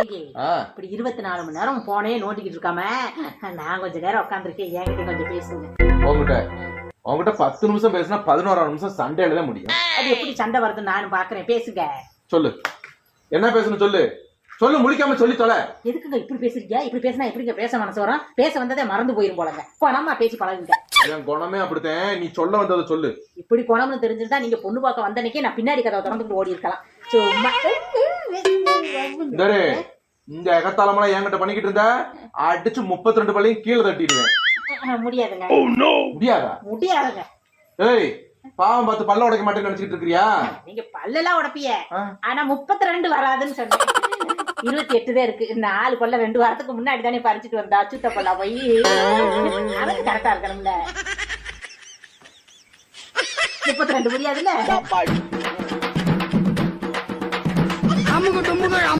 இப்படி 24 மணி நேரம் போனே நோண்டிக்கிட்டு இருக்காம நான் கொஞ்ச நேரம் உட்காந்துருக்கேன், என்கிட்ட கொஞ்சம் பேசுங்க. உங்ககிட்ட 10 நிமிஷம் பேசினா 11 நிமிஷம் சண்டையில தான் முடியும். அது எப்படி சண்டை வருதுன்னு நானும் பாக்குறேன், பேசுங்க. சொல்லு, என்ன பேசணும் சொல்லு. சொல்லு, முடிக்காம சொல்லி தொலை. எதுக்குங்க இப்படி பேசுறீங்க? இப்படி பேசினா எப்படிங்க பேச மனசு வரும்? பேச வந்ததே மறந்து போயிரும் போலங்க. குணமா பேசி பழகுங்க. என் குணமே அப்படித்தான், நீ சொல்ல வந்ததை சொல்லு. இப்படி குணம்னு தெரிஞ்சிருந்தா நீங்க பொண்ணு பார்க்க வந்தனைக்கே நான் பின்னாடி கதவை திறந்துட்டு ஓடி இருக்கலாம். சும்மா இந்த எகத்தாளமெல்லாம் என்கிட்ட பண்ணிக்கிட்டு இருந்தா அடிச்சு 32 பள்ளியும் கீழே தட்டிடுவேன். முடியாதுங்க. முடியாதா? முடியாதுங்க. ஏய், பாவம் பார்த்து பல்ல உடைக்க மாட்டேன்னு நினைச்சிட்டு இருக்கிறியா? நீங்க பல்லெல்லாம் உடைப்பிய, ஆனா 32 வராதுன்னு சொன்னேன். 28 தான் இருக்கு. இந்த 4 பல்ல 2 வாரத்துக்கு முன்னாடி தானே பறிச்சுட்டு வந்தா. சுத்த பல்லா போய் அதுக்கு கரெக்டா இருக்கணும்ல. 32 முடியாதுல்ல.